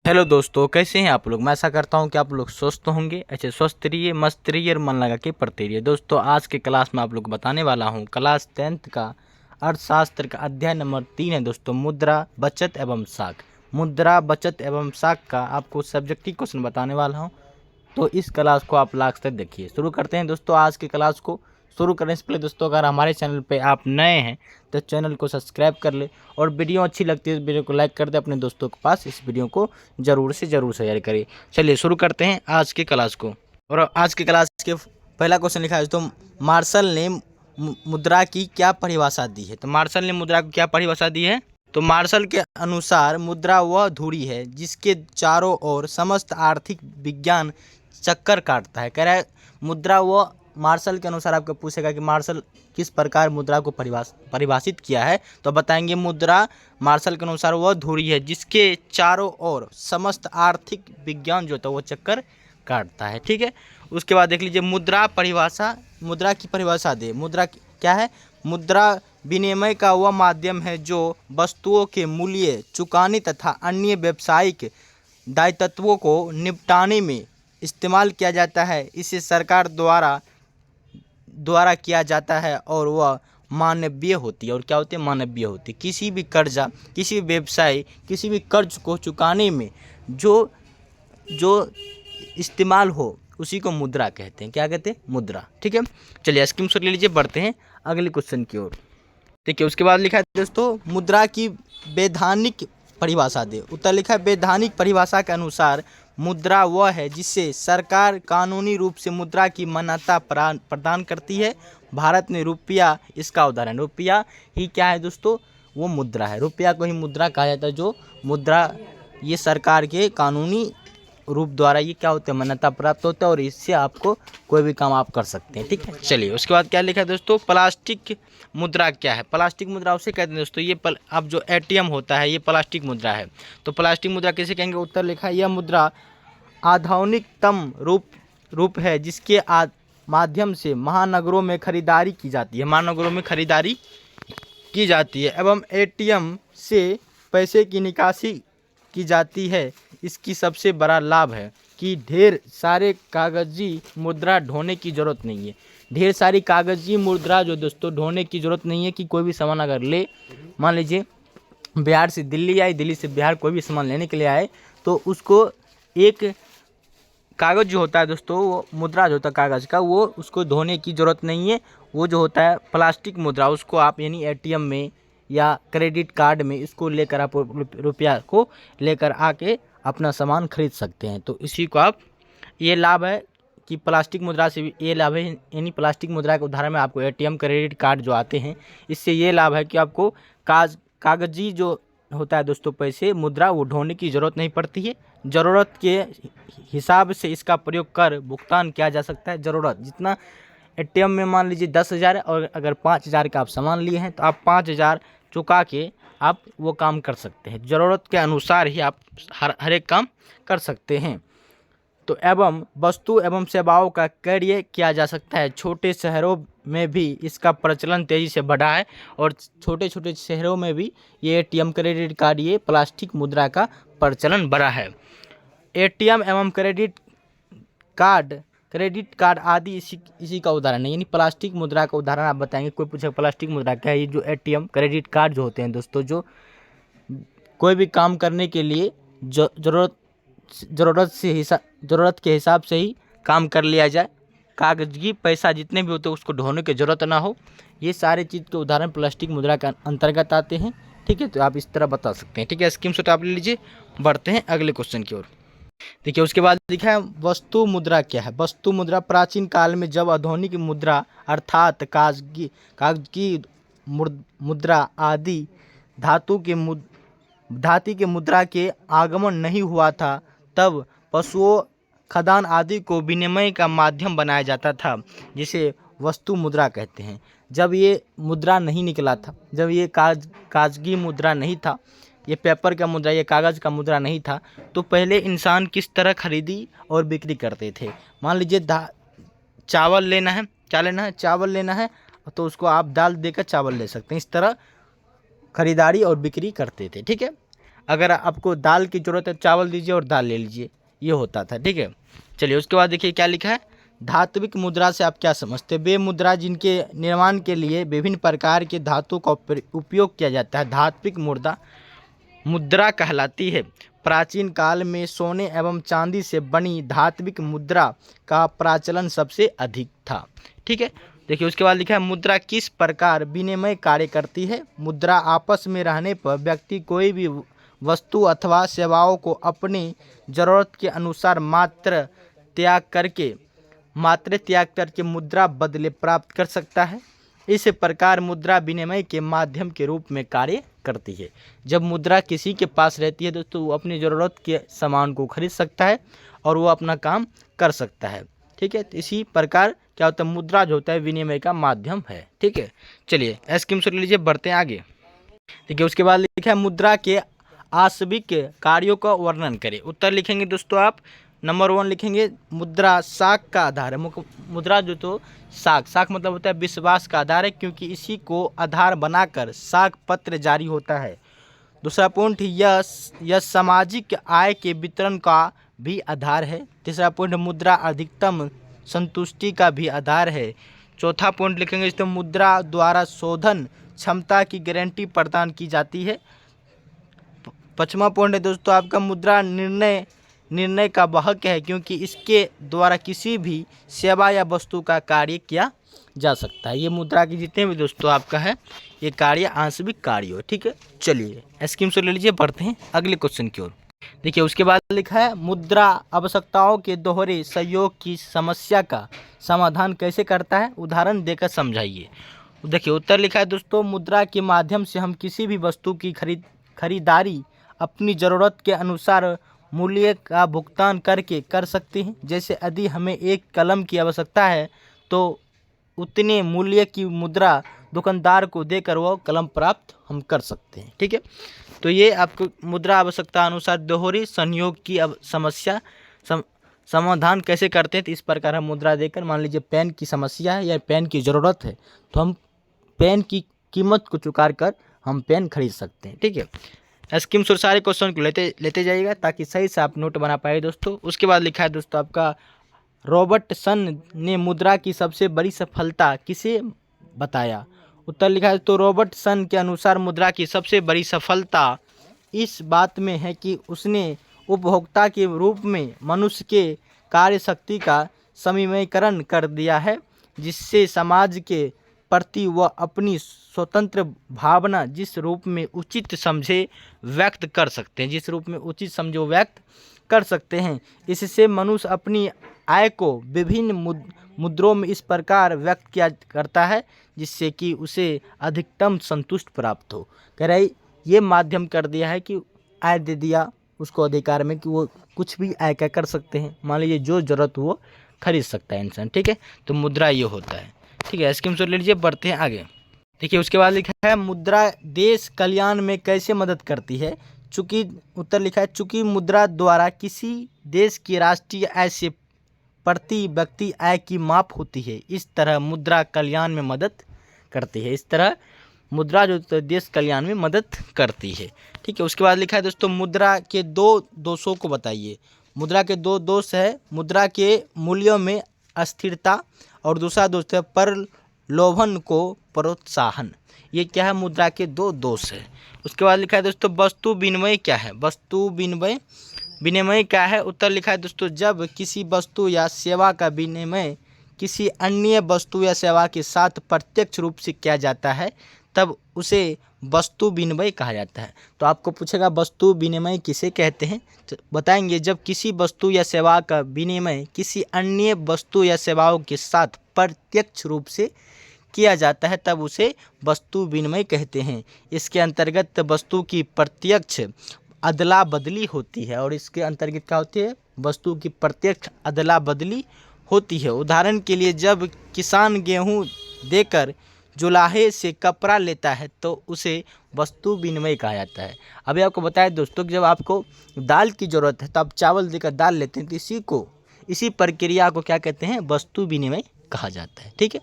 Hello दोस्तों, कैसे हैं आप लोग। मैं आशा करता हूं कि आप लोग स्वस्थ होंगे। अच्छे स्वस्थ रहिए, मस्त रहिए और मन लगा के पढ़ते रहिए। दोस्तों, आज के क्लास में आप लोग को बताने वाला हूं क्लास 10th का अर्थशास्त्र का अध्याय नंबर 3 है दोस्तों, मुद्रा, बचत एवं साख। मुद्रा, बचत एवं साख का आपको सब्जेक्टिव क्वेश्चन बताने वाला हूँ। तो इस क्लास को आप लास्ट तक देखिए। शुरू करते हैं दोस्तों आज की क्लास को। शुरू करने से पहले दोस्तों, अगर हमारे चैनल पे आप नए हैं तो चैनल को सब्सक्राइब कर ले और वीडियो अच्छी लगती है तो वीडियो को लाइक कर दे, अपने दोस्तों के पास इस वीडियो को ज़रूर से ज़रूर शेयर करिए। चलिए शुरू करते हैं आज की क्लास को। और आज की क्लास के पहला क्वेश्चन लिखा है दोस्तों, मार्शल ने मुद्रा की क्या परिभाषा दी है। तो मार्शल ने मुद्रा को क्या परिभाषा दी है। तो मार्शल के अनुसार मुद्रा वह धुरी है जिसके चारों ओर समस्त आर्थिक विज्ञान चक्कर काटता है। कह रहा है मुद्रा वो, मार्शल के अनुसार आपको पूछेगा कि मार्शल किस प्रकार मुद्रा को परिभाषित किया है, तो बताएंगे मुद्रा मार्शल के अनुसार वह धुरी है जिसके चारों ओर समस्त आर्थिक विज्ञान जो होता है वो चक्कर काटता है। ठीक है, उसके बाद देख लीजिए मुद्रा परिभाषा, मुद्रा की परिभाषा दे। मुद्रा क्या है। मुद्रा विनिमय का वह माध्यम है जो वस्तुओं के मूल्य चुकाने तथा अन्य व्यावसायिक दायित्वों को निपटाने में इस्तेमाल किया जाता है। इसे सरकार द्वारा किया जाता है और वह मानवीय होती है। और क्या होती है, मानवीय होती है। किसी भी कर्जा, किसी भी व्यवसाय, किसी भी कर्ज को चुकाने में जो इस्तेमाल हो उसी को मुद्रा कहते हैं। क्या कहते हैं, मुद्रा। ठीक है, चलिए स्क्रीनशॉट ले लीजिए, बढ़ते हैं अगले क्वेश्चन की ओर। देखिए उसके बाद लिखा है दोस्तों, मुद्रा की वैधानिक परिभाषा दे। उत्तर लिखा है वैधानिक परिभाषा के अनुसार मुद्रा वह है जिससे सरकार कानूनी रूप से मुद्रा की मान्यता प्रदान करती है। भारत में रुपया इसका उदाहरण। रुपया ही क्या है दोस्तों, वो मुद्रा है। रुपया को ही मुद्रा कहा जाता है। जो मुद्रा ये सरकार के कानूनी रूप द्वारा ये क्या होता है, मान्यता प्राप्त होता है और इससे आपको कोई भी काम आप कर सकते हैं। ठीक है, चलिए उसके बाद क्या लिखा है दोस्तों, प्लास्टिक मुद्रा क्या है। प्लास्टिक मुद्रा उसे कहते हैं दोस्तों, ये अब जो एटीएम होता है ये प्लास्टिक मुद्रा है। तो प्लास्टिक मुद्रा किसे कहेंगे। उत्तर लिखा है यह मुद्रा आधुनिकतम रूप है जिसके माध्यम से महानगरों में खरीदारी की जाती है। महानगरों में खरीदारी की जाती है एवं एटीएम से पैसे की निकासी की जाती है। इसकी सबसे बड़ा लाभ है कि ढेर सारे कागजी मुद्रा ढोने की ज़रूरत नहीं है। ढेर सारी कागजी मुद्रा जो दोस्तों ढोने की ज़रूरत नहीं है कि कोई भी सामान अगर ले, मान लीजिए बिहार से दिल्ली आए, दिल्ली से बिहार कोई भी सामान लेने के लिए आए, तो उसको एक कागज़ जो होता है दोस्तों, वो मुद्रा जो होता है कागज़ का, वो उसको धोने की ज़रूरत नहीं है। वो जो होता है प्लास्टिक मुद्रा, उसको आप यानी एटीएम में या क्रेडिट कार्ड में इसको लेकर आप रुपया को लेकर आके अपना सामान खरीद सकते हैं। तो इसी को आप, ये लाभ है कि प्लास्टिक मुद्रा से भी ये लाभ है। यानी प्लास्टिक मुद्रा के उदाहरण में आपको एटीएम, क्रेडिट कार्ड जो आते हैं, इससे ये लाभ है कि आपको कागजी जो होता है दोस्तों पैसे, मुद्रा, वो ढोने की ज़रूरत नहीं पड़ती है। ज़रूरत के हिसाब से इसका प्रयोग कर भुगतान किया जा सकता है। ज़रूरत जितना एटीएम में मान लीजिए 10,000 है और अगर 5,000 का आप सामान लिए हैं तो आप 5,000 चुका के आप वो काम कर सकते हैं। ज़रूरत के अनुसार ही आप हर एक काम कर सकते हैं। तो एवं वस्तु एवं सेवाओं का क्रय किया जा सकता है। छोटे शहरों में भी इसका प्रचलन तेज़ी से बढ़ा है और छोटे छोटे शहरों में भी ये एटीएम, क्रेडिट कार्ड, ये प्लास्टिक मुद्रा का प्रचलन बढ़ा है। एटीएम एवं क्रेडिट कार्ड आदि इसी का उदाहरण है। यानी प्लास्टिक मुद्रा का उदाहरण आप बताएंगे। कोई पूछे प्लास्टिक मुद्रा क्या है, ये जो एटीएम, क्रेडिट कार्ड जो होते हैं दोस्तों, जो कोई भी काम करने के लिए ज़रूरत के हिसाब से ही काम कर लिया जाए। कागजी पैसा जितने भी होते हैं उसको ढोने की ज़रूरत ना हो। ये सारे चीज़ के उदाहरण प्लास्टिक मुद्रा के अंतर्गत आते हैं। ठीक है, तो आप इस तरह बता सकते हैं। ठीक है, स्क्रीनशॉट आप ले लीजिए, बढ़ते हैं अगले क्वेश्चन की ओर। देखिए उसके बाद लिखा है वस्तु मुद्रा क्या है। वस्तु मुद्रा प्राचीन काल में जब आधुनिक मुद्रा अर्थात कागज की मुद्रा आदि धातु के मुद्रा के आगमन नहीं हुआ था, तब पशुओं, खदान आदि को विनिमय का माध्यम बनाया जाता था, जिसे वस्तु मुद्रा कहते हैं। जब ये मुद्रा नहीं निकला था, जब ये कागजी मुद्रा नहीं था, ये पेपर का मुद्रा, ये कागज़ का मुद्रा नहीं था, तो पहले इंसान किस तरह खरीदी और बिक्री करते थे। मान लीजिए चावल लेना है, चावल लेना है तो उसको आप दाल देकर चावल ले सकते हैं। इस तरह खरीदारी और बिक्री करते थे। ठीक है, अगर आपको दाल की ज़रूरत है चावल दीजिए और दाल ले लीजिए, ये होता था। ठीक है, चलिए उसके बाद देखिए क्या लिखा है। धात्विक मुद्रा से आप क्या समझते हैं? वे मुद्रा जिनके निर्माण के लिए विभिन्न प्रकार के धातु का उपयोग किया जाता है धात्विक मुद्रा कहलाती है। प्राचीन काल में सोने एवं चांदी से बनी धात्विक मुद्रा का प्रचलन सबसे अधिक था। ठीक है, देखिए उसके बाद लिखा है मुद्रा किस प्रकार विनिमय कार्य करती है? मुद्रा आपस में रहने पर व्यक्ति कोई भी वस्तु अथवा सेवाओं को अपनी जरूरत के अनुसार मात्र त्याग करके मुद्रा बदले प्राप्त कर सकता है। इस प्रकार मुद्रा विनिमय के माध्यम के रूप में कार्य करती है। जब मुद्रा किसी के पास रहती है दोस्तों, वो अपनी ज़रूरत के सामान को खरीद सकता है और वो अपना काम कर सकता है। ठीक है, तो इसी प्रकार क्या होता है, मुद्रा जो होता है विनिमय का माध्यम है। ठीक है, चलिए स्कीम से ले लीजिए, बढ़ते हैं आगे। देखिए उसके बाद लिखा है मुद्रा के आश्विक कार्यों का वर्णन करें। उत्तर लिखेंगे दोस्तों आप, नंबर 1 लिखेंगे मुद्रा साख का आधार है। मुद्रा जो तो साख मतलब होता है विश्वास का आधार है, क्योंकि इसी को आधार बनाकर साख पत्र जारी होता है। दूसरा पॉइंट, यह सामाजिक आय के वितरण का भी आधार है। तीसरा पॉइंट, मुद्रा अधिकतम संतुष्टि का भी आधार है। चौथा पॉइंट लिखेंगे तो मुद्रा द्वारा शोधन क्षमता की गारंटी प्रदान की जाती है। पांचवा पॉइंट है दोस्तों आपका मुद्रा निर्णय का वाहक है, क्योंकि इसके द्वारा किसी भी सेवा या वस्तु का कार्य किया जा सकता है। ये मुद्रा के जितने भी दोस्तों आपका है ये कार्य आंशिक कार्य हो। ठीक है, चलिए स्कीम से ले लीजिए, बढ़ते हैं अगले क्वेश्चन की ओर। देखिए उसके बाद लिखा है मुद्रा आवश्यकताओं के दोहरे सहयोग की समस्या का समाधान कैसे करता है? उदाहरण देकर समझाइए। देखिए उत्तर लिखा है दोस्तों, मुद्रा के माध्यम से हम किसी भी वस्तु की खरीदारी अपनी ज़रूरत के अनुसार मूल्य का भुगतान करके कर सकते हैं। जैसे यदि हमें एक कलम की आवश्यकता है तो उतने मूल्य की मुद्रा दुकानदार को देकर वो कलम प्राप्त हम कर सकते हैं। ठीक है, तो ये आपको मुद्रा आवश्यकता अनुसार दोहरी संयोग की समस्या समाधान कैसे करते हैं, तो इस प्रकार हम मुद्रा देकर, मान लीजिए पेन की समस्या है या पेन की ज़रूरत है तो हम पेन की कीमत को चुका कर हम पेन खरीद सकते हैं। ठीक है, स्कीम से सारे क्वेश्चन को लेते जाइएगा ताकि सही से आप नोट बना पाए दोस्तों। उसके बाद लिखा है दोस्तों आपका रॉबर्टसन ने मुद्रा की सबसे बड़ी सफलता किसे बताया? उत्तर लिखा है तो रॉबर्टसन के अनुसार मुद्रा की सबसे बड़ी सफलता इस बात में है कि उसने उपभोक्ता के रूप में मनुष्य के कार्य शक्ति का समन्वयकरण कर दिया है, जिससे समाज के प्रति वह अपनी स्वतंत्र भावना जिस रूप में उचित समझे व्यक्त कर सकते हैं। इससे मनुष्य अपनी आय को विभिन्न मुद्रों में इस प्रकार व्यक्त किया करता है जिससे कि उसे अधिकतम संतुष्ट प्राप्त हो। कह रहे ये माध्यम कर दिया है कि आय दे दिया उसको अधिकार में कि वो कुछ भी आय क्या कर सकते हैं, मान लीजिए जो जरूरत वो खरीद सकता है इंसान। ठीक है, तो मुद्रा ये होता है। ठीक है, स्कीम से ले लीजिए, बढ़ते हैं आगे। देखिए उसके बाद लिखा है मुद्रा देश कल्याण में कैसे मदद करती है? चूँकि उत्तर लिखा है चूँकि मुद्रा द्वारा किसी देश की राष्ट्रीय आय से प्रति व्यक्ति आय की माप होती है, इस तरह मुद्रा कल्याण में मदद करती है। इस तरह मुद्रा जो देश कल्याण में मदद करती है। ठीक है, उसके बाद लिखा है दोस्तों मुद्रा के 2 दोषों को बताइए। मुद्रा के 2 दोष है, मुद्रा के मूल्यों में अस्थिरता और दूसरा दोष है प्रलोभन को प्रोत्साहन। ये क्या है? मुद्रा के 2 दोष है। उसके बाद लिखा है दोस्तों वस्तु विनिमय क्या है? वस्तु विनिमय क्या है? उत्तर लिखा है दोस्तों जब किसी वस्तु या सेवा का विनिमय किसी अन्य वस्तु या सेवा के साथ प्रत्यक्ष रूप से किया जाता है तब उसे वस्तु विनिमय कहा जाता है। तो आपको पूछेगा वस्तु विनिमय किसे कहते हैं, तो बताएंगे जब किसी वस्तु या सेवा का विनिमय किसी अन्य वस्तु या सेवाओं के साथ प्रत्यक्ष रूप से किया जाता है तब उसे वस्तु विनिमय कहते हैं। इसके अंतर्गत वस्तु की प्रत्यक्ष अदला बदली होती है और इसके अंतर्गत क्या होती है? वस्तु की प्रत्यक्ष अदला बदली होती है। उदाहरण के लिए जब किसान गेहूं देकर जुलाहे से कपड़ा लेता है तो उसे वस्तु विनिमय कहा जाता है। अभी आपको बताया दोस्तों कि जब आपको दाल की ज़रूरत है तो आप चावल देकर दाल लेते हैं, तो इसी प्रक्रिया को क्या कहते हैं? वस्तु विनिमय कहा जाता है। ठीक है,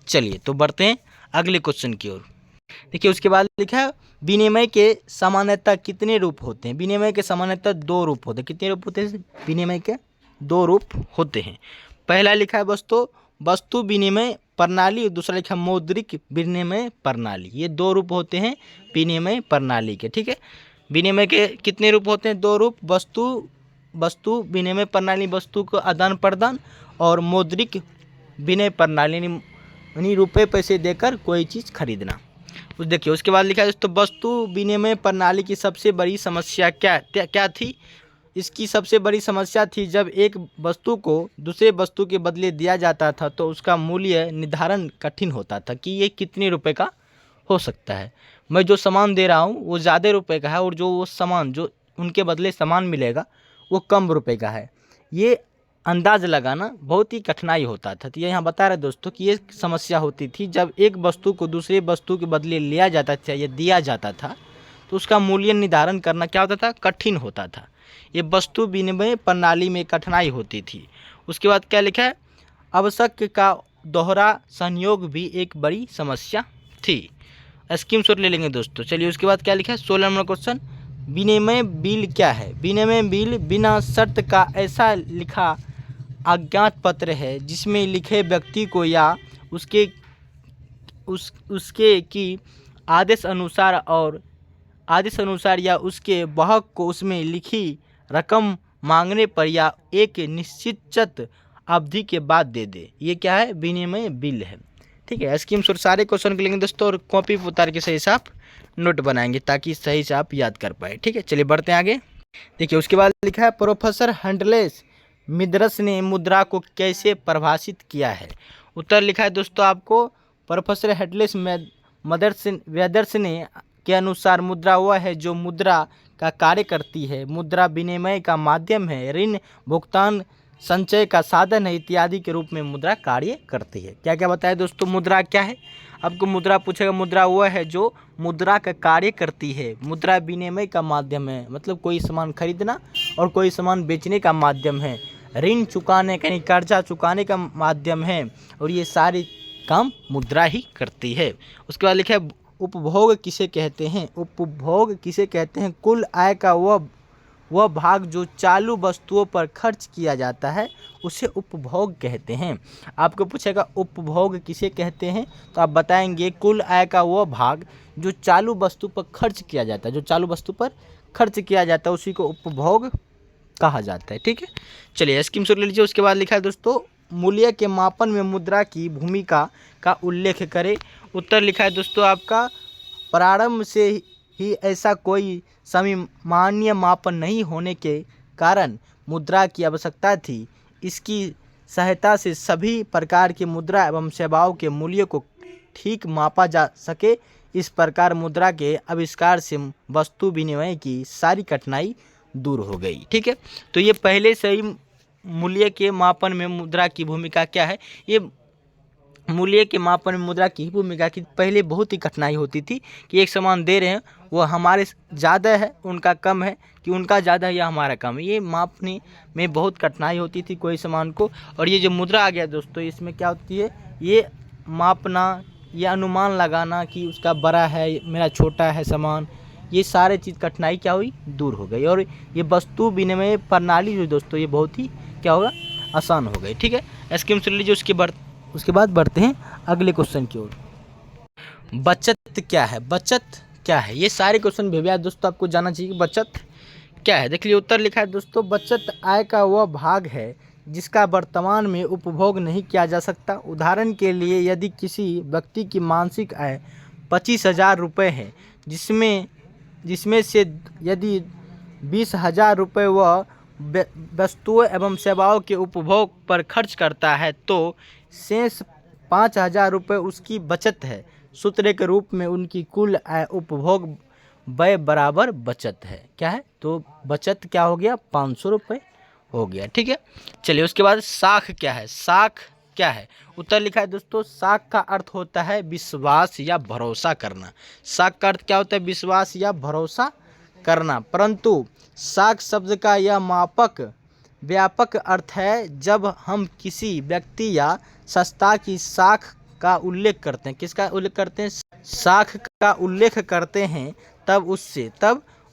चलिए तो बढ़ते हैं अगले क्वेश्चन की ओर। देखिए उसके बाद लिखा है विनिमय के सामान्यतः कितने रूप होते हैं। विनिमय के सामान्यतः दो रूप होते हैं। कितने रूप होते हैं विनिमय के? दो रूप होते हैं। पहला लिखा है वस्तु विनिमय प्रणाली और दूसरा लिखा है मौद्रिक विनिमय प्रणाली। ये दो रूप होते हैं विनिमय प्रणाली के। ठीक है, विनिमय के कितने रूप होते हैं? दो रूप। वस्तु विनिमय प्रणाली, वस्तु को आदान प्रदान, और मौद्रिक विनिमय प्रणाली यानी रुपये पैसे देकर कोई चीज़ खरीदना। देखिए उसके बाद लिखा है दोस्तों वस्तु विनिमय प्रणाली की सबसे बड़ी समस्या क्या थी। इसकी सबसे बड़ी समस्या थी जब एक वस्तु को दूसरे वस्तु के बदले दिया जाता था तो उसका मूल्य निर्धारण कठिन होता था कि ये कितने रुपए का हो सकता है। मैं जो सामान दे रहा हूँ वो ज़्यादा रुपए का है और जो वो सामान जो उनके बदले सामान मिलेगा वो कम रुपए का है। ये अंदाज लगाना बहुत ही कठिनाई होता था। तो ये यहाँ बता रहे दोस्तों कि ये समस्या होती थी जब एक वस्तु को दूसरे वस्तु के बदले लिया जाता था या दिया जाता था तो उसका मूल्य निर्धारण करना क्या होता था? कठिन होता था। ये वस्तु विनिमय प्रणाली में कठिनाई होती थी। उसके बाद क्या लिखा है? आवश्यक का दोहरा संयोग भी एक बड़ी समस्या थी। स्कीम शॉट ले लेंगे दोस्तों। चलिए उसके बाद क्या लिखा है 16 नंबर क्वेश्चन, विनिमय बिल क्या है? विनिमय बिल बिना शर्त का ऐसा लिखा अज्ञात पत्र है जिसमें लिखे व्यक्ति को या उसके की आदेश अनुसार या उसके वाहक को उसमें लिखी रकम मांगने पर या एक निश्चित अवधि के बाद दे दे। ये क्या है? विनिमय बिल है। ठीक है, स्कीम शॉट सारे क्वेश्चन के लेंगे दोस्तों और कॉपी पर उतार के सही से आप नोट बनाएंगे ताकि सही से आप याद कर पाए। ठीक है, चलिए बढ़ते हैं आगे। देखिए उसके बाद लिखा है प्रोफेसर हंडलेस मिदरस ने मुद्रा को कैसे परिभाषित किया है। उत्तर लिखा है दोस्तों आपको प्रोफेसर हेडलेस वेदर्स ने के अनुसार मुद्रा वह है जो मुद्रा का कार्य करती है। मुद्रा विनिमय का माध्यम है, ऋण भुगतान संचय का साधन है इत्यादि के रूप में मुद्रा कार्य करती है। क्या क्या बताया दोस्तों? मुद्रा क्या है? आपको मुद्रा पूछेगा, मुद्रा वह है जो मुद्रा का कार्य करती है। मुद्रा विनिमय का माध्यम है, मतलब कोई सामान खरीदना और कोई सामान बेचने का माध्यम है। ऋण चुकाने का यानी कर्जा चुकाने का माध्यम है और ये सारे काम मुद्रा ही करती है। उसके बाद लिखा है उपभोग किसे कहते हैं? उपभोग किसे कहते हैं? कुल आय का वह भाग जो चालू वस्तुओं पर खर्च किया जाता है उसे उपभोग कहते हैं। आपको पूछेगा उपभोग किसे कहते हैं तो आप बताएंगे कुल आय का वह भाग जो चालू वस्तु पर खर्च किया जाता है। जो चालू वस्तु पर खर्च किया जाता है उसी को उपभोग कहा जाता है। ठीक है, चलिए स्कीम शॉट ले लीजिए। उसके बाद लिखा है दोस्तों मूल्य के मापन में मुद्रा की भूमिका का उल्लेख करें। उत्तर लिखा है दोस्तों आपका प्रारंभ से ही ऐसा कोई सामान्य मापन नहीं होने के कारण मुद्रा की आवश्यकता थी। इसकी सहायता से सभी प्रकार की मुद्रा एवं सेवाओं के मूल्य को ठीक मापा जा सके। इस प्रकार मुद्रा के आविष्कार से वस्तु विनिमय की सारी कठिनाई दूर हो गई। ठीक है, तो ये पहले से ही मूल्य के मापन में मुद्रा की भूमिका क्या है? ये मूल्य के मापन में मुद्रा की भूमिका की पहले बहुत ही कठिनाई होती थी कि एक सामान दे रहे हैं वो हमारे ज़्यादा है उनका कम है, कि उनका ज़्यादा है या हमारा कम है। ये मापने में बहुत कठिनाई होती थी कोई सामान को। और ये जो मुद्रा आ गया दोस्तों इसमें क्या होती है? ये मापना या अनुमान लगाना कि उसका बड़ा है मेरा छोटा है सामान, ये सारे चीज़ कठिनाई क्या हुई? दूर हो गई। और ये वस्तु विनिमय प्रणाली जो दोस्तों ये बहुत ही क्या होगा? आसान हो गई। ठीक है, स्कीम सुन लीजिए। उसके बाद बढ़ते हैं अगले क्वेश्चन की ओर। बचत क्या है? बचत क्या है? ये सारे क्वेश्चन भैया दोस्तों आपको जानना चाहिए कि बचत क्या है। देख लीजिए उत्तर लिखा है दोस्तों बचत आय का वह भाग है जिसका वर्तमान में उपभोग नहीं किया जा सकता। उदाहरण के लिए यदि किसी व्यक्ति की मासिक आय 25,000 रुपये है जिसमें से यदि 20,000 रुपये वह वस्तुओं एवं सेवाओं के उपभोग पर खर्च करता है तो शेष 5,000 रुपये उसकी बचत है। सूत्र के रूप में उनकी कुल आय उपभोग व्यय बराबर बचत है। क्या है? तो बचत क्या हो गया? 500 रुपये हो गया। ठीक है, चलिए उसके बाद साख क्या है? साख क्या है? उत्तर लिखा है दोस्तों साख का अर्थ होता है विश्वास या भरोसा करना। साख का अर्थ क्या होता है? विश्वास या भरोसा करना। परंतु साख शब्द का यह व्यापक अर्थ है जब हम किसी व्यक्ति या संस्था की साख का उल्लेख करते हैं, किसका उल्लेख करते हैं, साख का उल्लेख करते हैं, तब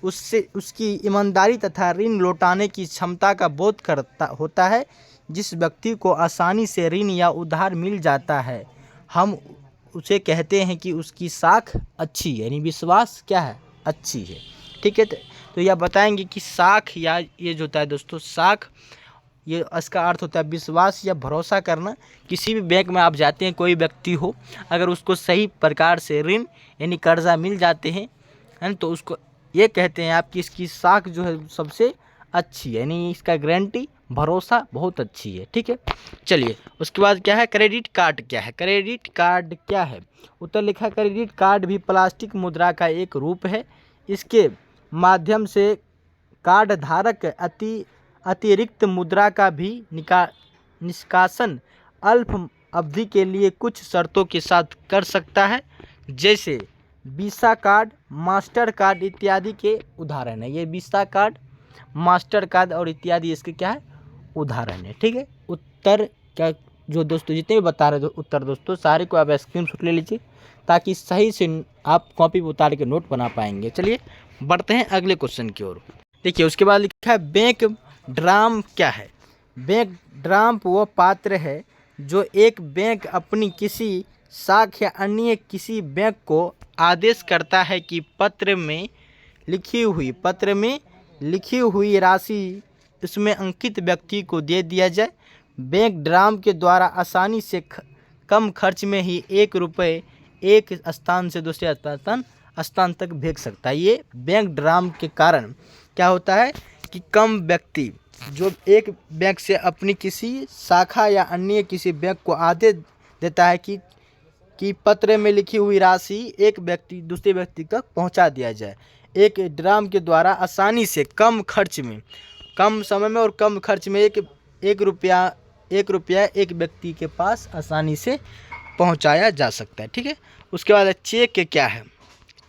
उससे उसकी ईमानदारी तथा ऋण लौटाने की क्षमता का बोध करता होता है। जिस व्यक्ति को आसानी से ऋण या उधार मिल जाता है, हम उसे कहते हैं कि उसकी साख अच्छी है, यानी विश्वास क्या है, अच्छी है। ठीक है, तो यह बताएंगे कि साख या ये जो होता है दोस्तों साख, ये इसका अर्थ होता है विश्वास या भरोसा करना। किसी भी बैंक में आप जाते हैं, कोई व्यक्ति हो, अगर उसको सही प्रकार से ऋण यानी कर्जा मिल जाते हैं, है ना, तो उसको ये कहते हैं आप कि इसकी साख जो है सबसे अच्छी है, यानी इसका गारंटी भरोसा बहुत अच्छी है। ठीक है, चलिए उसके बाद क्या है, क्रेडिट कार्ड क्या है, क्रेडिट कार्ड क्या है। उत्तर लिखा, क्रेडिट कार्ड भी प्लास्टिक मुद्रा का एक रूप है। इसके माध्यम से कार्ड धारक अतिरिक्त मुद्रा का भी निष्कासन अल्प अवधि के लिए कुछ शर्तों के साथ कर सकता है, जैसे वीसा कार्ड, मास्टर कार्ड इत्यादि के उदाहरण है। ये वीसा कार्ड, मास्टर कार्ड और इत्यादि इसके क्या है, उदाहरण है। ठीक है, उत्तर क्या जो दोस्तों जितने भी बता रहे थे उत्तर दोस्तों सारे को आप स्क्रीनशॉट ले लीजिए, ताकि सही से आप कॉपी पर उतार के नोट बना पाएंगे। चलिए बढ़ते हैं अगले क्वेश्चन की ओर। देखिए उसके बाद लिखा है बैंक ड्राफ्ट क्या है। बैंक ड्राफ्ट वो पात्र है जो एक बैंक अपनी किसी साख या अन्य किसी बैंक को आदेश करता है कि पत्र में लिखी हुई राशि इसमें अंकित व्यक्ति को दे दिया जाए। बैंक ड्राफ्ट के द्वारा आसानी से कम खर्च में ही ₹1 एक स्थान से दूसरे स्थान तक भेज सकता है। ये बैंक ड्राफ्ट के कारण क्या होता है कि कम व्यक्ति जो एक बैंक से अपनी किसी शाखा या अन्य किसी बैंक को आदेश देता है कि पत्र में लिखी हुई राशि एक व्यक्ति दूसरे व्यक्ति तक पहुंचा दिया जाए। एक ड्राफ्ट के द्वारा आसानी से कम खर्च में, कम समय में और कम खर्च में एक रुपया एक व्यक्ति के पास आसानी से पहुंचाया जा सकता है। ठीक है, उसके बाद चेक क्या है।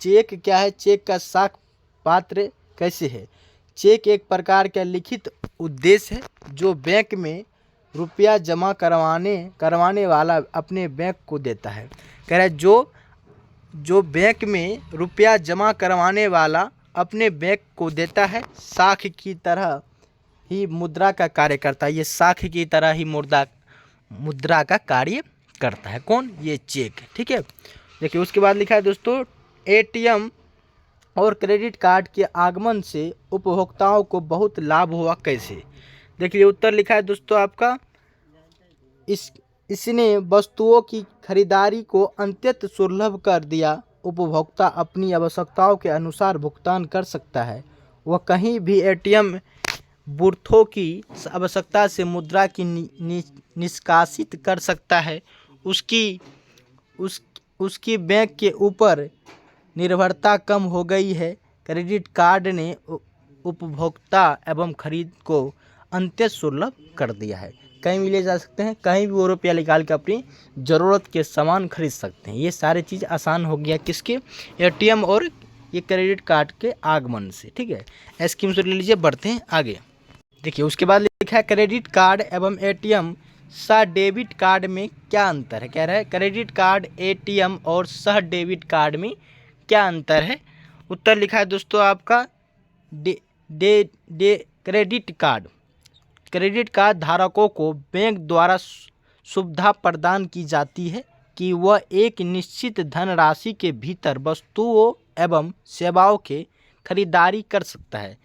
चेक क्या है, चेक का साख पात्र कैसे है। चेक एक प्रकार का लिखित उद्देश्य है जो बैंक में रुपया जमा करवाने वाला अपने बैंक को देता है। कह रहा है जो बैंक में रुपया जमा करवाने वाला अपने बैंक को देता है, साख की तरह ही मुद्रा का कार्य करता है। ये साख की तरह ही मुद्रा का कार्य करता है। कौन, ये चेक। ठीक है, देखिए उसके बाद लिखा है दोस्तों, एटीएम और क्रेडिट कार्ड के आगमन से उपभोक्ताओं को बहुत लाभ हुआ। कैसे, देखिए उत्तर लिखा है दोस्तों आपका, इसने वस्तुओं की खरीदारी को अत्यंत सुलभ कर दिया। उपभोक्ता अपनी आवश्यकताओं के अनुसार भुगतान कर सकता है। वह कहीं भी एटीएम बूथों की आवश्यकता से मुद्रा की निष्कासित कर सकता है। उसकी बैंक के ऊपर निर्भरता कम हो गई है। क्रेडिट कार्ड ने उपभोक्ता एवं खरीद को अत्यंत सुलभ कर दिया है। कहीं भी ले जा सकते हैं, कहीं भी वो रुपया निकाल के अपनी ज़रूरत के सामान खरीद सकते हैं। ये सारी चीज़ आसान हो गया किसके, एटीएम और ये क्रेडिट कार्ड के आगमन से। ठीक है, स्कीम से ले लीजिए, बढ़ते हैं आगे। देखिए उसके बाद लिखा है, क्रेडिट कार्ड एवं एटीएम सह डेबिट कार्ड में क्या अंतर है। कह रहा है क्रेडिट कार्ड, एटीएम और सह डेबिट कार्ड में क्या अंतर है। उत्तर लिखा है दोस्तों आपका, क्रेडिट कार्ड धारकों को बैंक द्वारा सुविधा प्रदान की जाती है कि वह एक निश्चित धनराशि के भीतर वस्तुओं एवं सेवाओं के खरीदारी कर सकता है।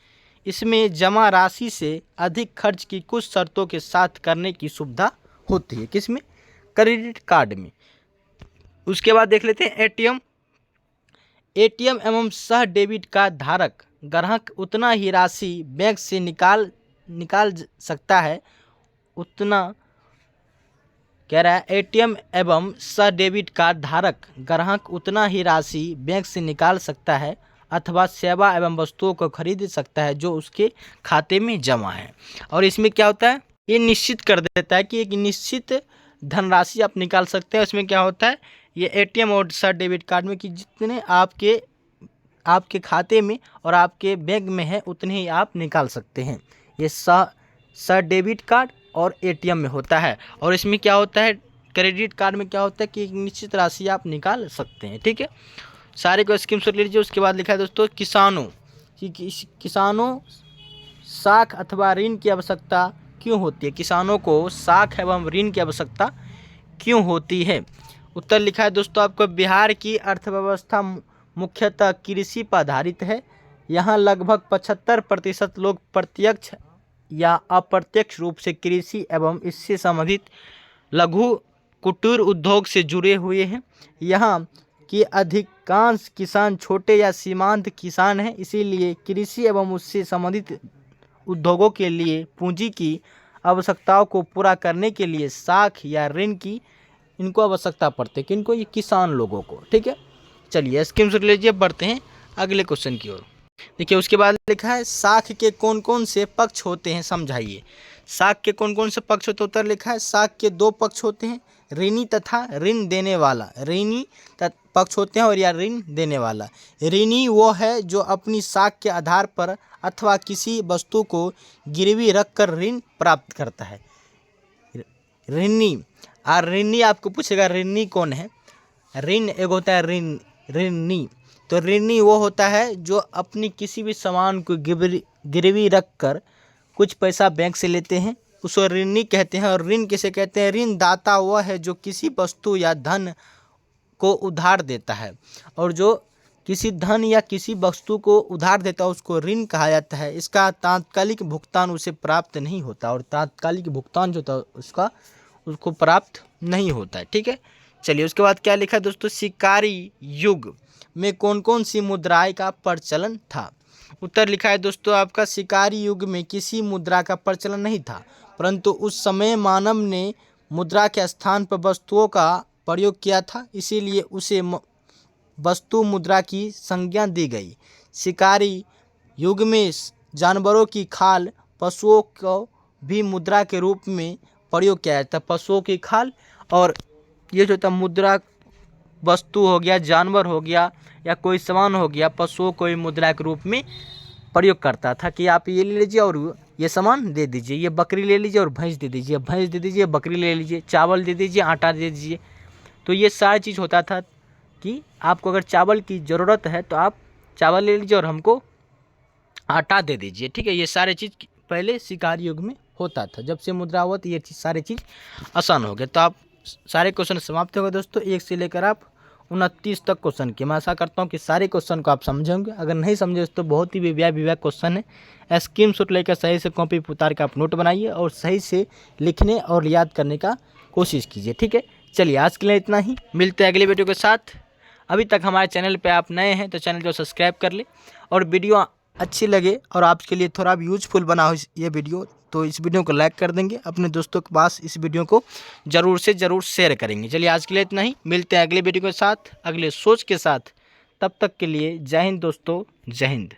इसमें जमा राशि से अधिक खर्च की कुछ शर्तों के साथ करने की सुविधा होती है। किसमें, क्रेडिट कार्ड में। उसके बाद देख लेते हैं एटीएम एवं सह डेबिट कार्ड धारक ग्राहक उतना ही राशि बैंक से निकाल सकता है उतना। कह रहा है एटीएम एवं सह डेबिट कार्ड धारक ग्राहक उतना ही राशि बैंक से निकाल सकता है अथवा सेवा एवं वस्तुओं को खरीद सकता है जो उसके खाते में जमा है। और इसमें क्या होता है, ये निश्चित कर देता है कि एक निश्चित धनराशि आप निकाल सकते हैं। इसमें क्या होता है, ये एटीएम और सह डेबिट कार्ड में कि जितने आपके खाते में और आपके बैंक में है उतने ही आप निकाल सकते हैं। ये सह डेबिट कार्ड और एटीएम में होता है। और इसमें क्या होता है, क्रेडिट कार्ड में क्या होता है कि एक निश्चित राशि आप निकाल सकते हैं। ठीक है, सारे को स्क्रीनशॉट ले लीजिए। उसके बाद लिखा है दोस्तों किसानों किसानों साख अथवा ऋण की आवश्यकता क्यों होती है। किसानों को साख एवं ऋण की आवश्यकता क्यों होती है। उत्तर लिखा है दोस्तों आपको, बिहार की अर्थव्यवस्था मुख्यतः कृषि पर आधारित है। यहाँ लगभग 75% लोग प्रत्यक्ष या अप्रत्यक्ष रूप से कृषि एवं इससे संबंधित लघु कुटीर उद्योग से जुड़े हुए हैं। यहाँ कि अधिकांश किसान छोटे या सीमांत किसान हैं, इसीलिए कृषि एवं उससे संबंधित उद्योगों के लिए पूंजी की आवश्यकताओं को पूरा करने के लिए साख या ऋण की इनको आवश्यकता पड़ती है। किनको, ये किसान लोगों को। ठीक है, चलिए स्क्रीनशॉट लीजिए, बढ़ते हैं अगले क्वेश्चन की ओर। देखिए उसके बाद लिखा है साख के कौन कौन से पक्ष होते हैं, समझाइए। साख के कौन कौन से पक्ष होते हैं। उत्तर लिखा है साख के 2 पक्ष होते हैं, ऋणी तथा ऋण देने वाला। ऋणी पक्ष होते हैं और या ऋण देने वाला। ऋणी वो है जो अपनी साख के आधार पर अथवा किसी वस्तु को गिरवी रखकर ऋण प्राप्त करता है। ऋणी और ऋणी आपको पूछेगा ऋणी कौन है। ऋण एक होता है ऋणी, तो ऋणी वो होता है जो अपनी किसी भी सामान को गिरवी रखकर कुछ पैसा बैंक से लेते हैं, उसको ऋणी कहते हैं। और ऋण किसे कहते हैं। ऋण दाता वह है जो किसी वस्तु या धन को उधार देता है, और जो किसी धन या किसी वस्तु को उधार देता है उसको ऋण कहा जाता है। इसका तात्कालिक भुगतान उसे प्राप्त नहीं होता, और तात्कालिक भुगतान जो होता है उसको प्राप्त नहीं होता है। ठीक है, चलिए उसके बाद क्या लिखा है दोस्तों, शिकारी युग में कौन कौन सी मुद्राएं का प्रचलन था। उत्तर लिखा है दोस्तों आपका, शिकारी युग में किसी मुद्रा का प्रचलन नहीं था, परंतु उस समय मानव ने मुद्रा के स्थान पर वस्तुओं का प्रयोग किया था, इसीलिए उसे वस्तु मुद्रा की संज्ञा दी गई। शिकारी युग में जानवरों की खाल, पशुओं को भी मुद्रा के रूप में प्रयोग किया जाता है। पशुओं की खाल और ये जो था मुद्रा, वस्तु हो गया, जानवर हो गया या कोई सामान हो गया, पशुओं को भी मुद्रा के रूप में प्रयोग करता था कि आप ये ले लीजिए और ये सामान दे दीजिए, ये बकरी ले लीजिए और भैंस दे दीजिए, भैंस दे दीजिए, बकरी ले लीजिए, चावल दे दीजिए, आटा दे दीजिए। तो ये सारी चीज़ होता था कि आपको अगर चावल की ज़रूरत है तो आप चावल ले लीजिए और हमको आटा दे दीजिए। ठीक है, ये सारे चीज़ पहले शिकारी युग में होता था। जब से मुद्रा हुआ तो ये सारी चीज़ आसान हो गया। तो आप सारे क्वेश्चन समाप्त हो गए दोस्तों, 1 से लेकर आप 29 तक क्वेश्चन की। मैं आशा करता हूँ कि सारे क्वेश्चन को आप समझेंगे। अगर नहीं समझे तो बहुत ही विवाद क्वेश्चन है, स्क्रीनशॉट लेकर सही से कॉपी उतार के आप नोट बनाइए और सही से लिखने और याद करने का कोशिश कीजिए। ठीक है, चलिए आज के लिए इतना ही, मिलते हैं अगले वीडियो के साथ। अभी तक हमारे चैनल पे आप नए हैं तो चैनल को सब्सक्राइब कर ले, और वीडियो अच्छी लगे और आपके लिए थोड़ा भी यूजफुल बना हो ये वीडियो तो इस वीडियो को लाइक कर देंगे, अपने दोस्तों के पास इस वीडियो को ज़रूर से ज़रूर शेयर करेंगे। चलिए आज के लिए इतना ही, मिलते हैं अगले वीडियो के साथ, अगले सोच के साथ। तब तक के लिए जय हिंद दोस्तों, जय हिंद।